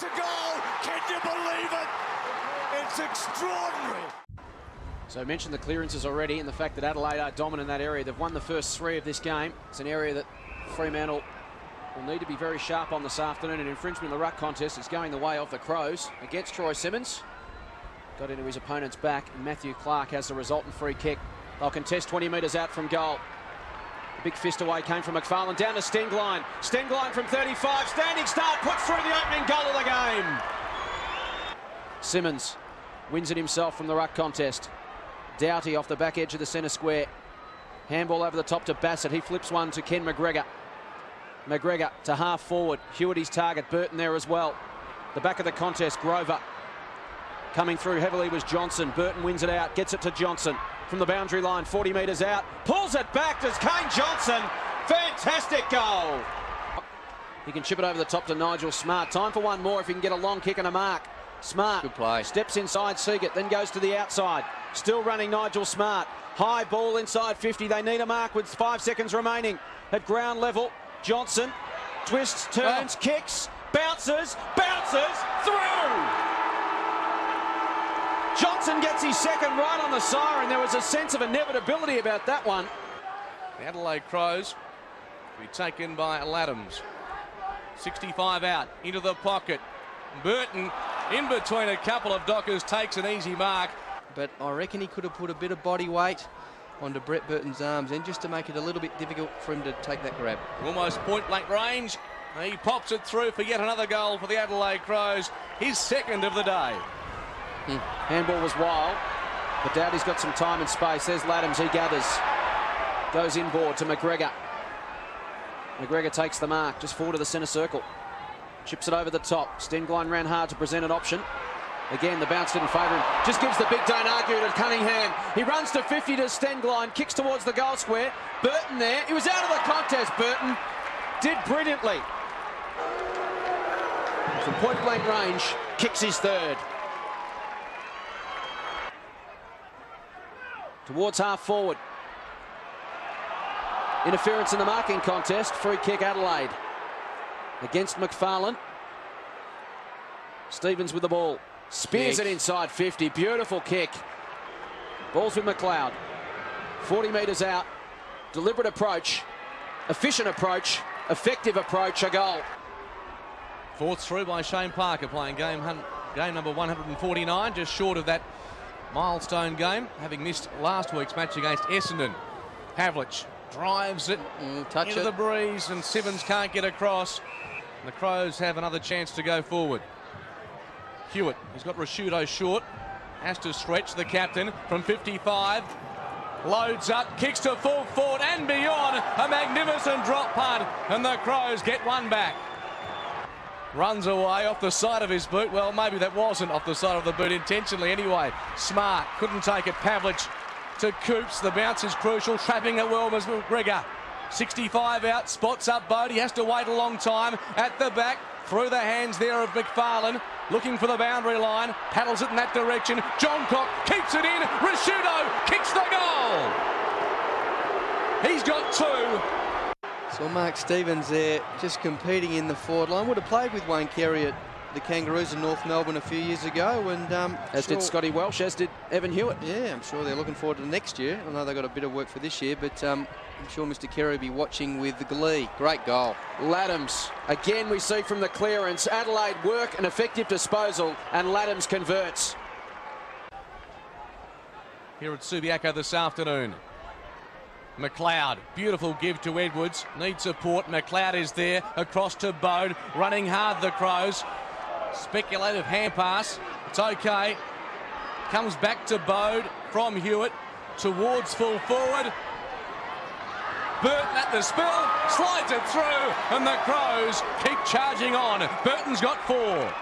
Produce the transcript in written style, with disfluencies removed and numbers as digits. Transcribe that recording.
It's a goal! Can you believe it? It's extraordinary! So I mentioned the clearances already and the fact that Adelaide are dominant in that area. They've won the first 3 of this game. It's an area that Fremantle will need to be very sharp on this afternoon. An infringement in the ruck contest is going the way of the Crows against Troy Simmons. Got into his opponent's back, and Matthew Clark has the resultant free kick. They'll contest 20 metres out from goal. The big fist away came from McFarlane, down to Stengline. Stengline from 35, standing start, puts through the opening goal of the game. Simmons wins it himself from the ruck contest. Doughty off the back edge of the centre square. Handball over the top to Bassett. He flips one to Ken McGregor. McGregor to half forward. Hewitt his target. Burton there as well. The back of the contest, Grover. Coming through heavily was Johnson. Burton wins it out, gets it to Johnson from the boundary line, 40 metres out. Pulls it back to Kane Johnson. Fantastic goal. He can chip it over the top to Nigel Smart. Time for one more if he can get a long kick and a mark. Smart good play. Steps inside Seagate, then goes to the outside. Still running Nigel Smart. High ball inside 50. They need a mark with 5 seconds remaining. At ground level, Johnson twists, turns, kicks, bounces through. Johnson gets his second right on the siren. There was a sense of inevitability about that one. The Adelaide Crows will be taken by Laddams. 65 out, into the pocket. Burton, in between a couple of Dockers, takes an easy mark. But I reckon he could have put a bit of body weight onto Brett Burton's arms and just to make it a little bit difficult for him to take that grab. Almost point-blank range. He pops it through for yet another goal for the Adelaide Crows. His second of the day. Handball was wild, but Doughty's got some time and space. There's Laddams, he gathers. Goes inboard to McGregor. McGregor takes the mark, just forward to the centre circle. Chips it over the top. Stengline ran hard to present an option. Again, the bounce didn't favour him. Just gives the big don't argue to Cunningham. He runs to 50 to Stengline, kicks towards the goal square. Burton there. He was out of the contest. Burton did brilliantly. From point blank range, kicks his third. Towards half forward. Interference in the marking contest. Free kick Adelaide. Against McFarlane. Stevens with the ball. Spears it inside 50. Beautiful kick. Ball's with McLeod. 40 metres out. Deliberate approach. Efficient approach. Effective approach. A goal. Forced through by Shane Parker, playing game number 149, just short of that milestone game, having missed last week's match against Essendon. Havlich drives it into the breeze, and Simmons can't get across. The Crows have another chance to go forward. Hewitt, he's got Rashudo short, has to stretch the captain from 55. Loads up, kicks to full forward and beyond. A magnificent drop punt, and the Crows get one back. Runs away off the side of his boot. Well, maybe that wasn't off the side of the boot intentionally anyway. Smart couldn't take it. Pavlich to Coops. The bounce is crucial. Trapping it well was McGregor. 65 out, spots up Bode. He has to wait a long time. At the back, through the hands there of McFarlane. Looking for the boundary line. Paddles it in that direction. Johncock keeps it in. Rashudo kicks the goal. He's got 2. So Mark Stevens there just competing in the forward line. Would have played with Wayne Carey at the Kangaroos in North Melbourne a few years ago. And as did Scotty Welsh, as did Evan Hewitt. Yeah, I'm sure they're looking forward to the next year. I know they've got a bit of work for this year, but I'm sure Mr. Carey will be watching with glee. Great goal. Laddams, again we see from the clearance, Adelaide work and effective disposal, and Laddams converts. Here at Subiaco this afternoon. McLeod, beautiful give to Edwards, needs support. McLeod is there, across to Bode, running hard the Crows. Speculative hand pass, it's okay. Comes back to Bode from Hewitt, towards full forward. Burton at the spill, slides it through, and the Crows keep charging on. Burton's got 4.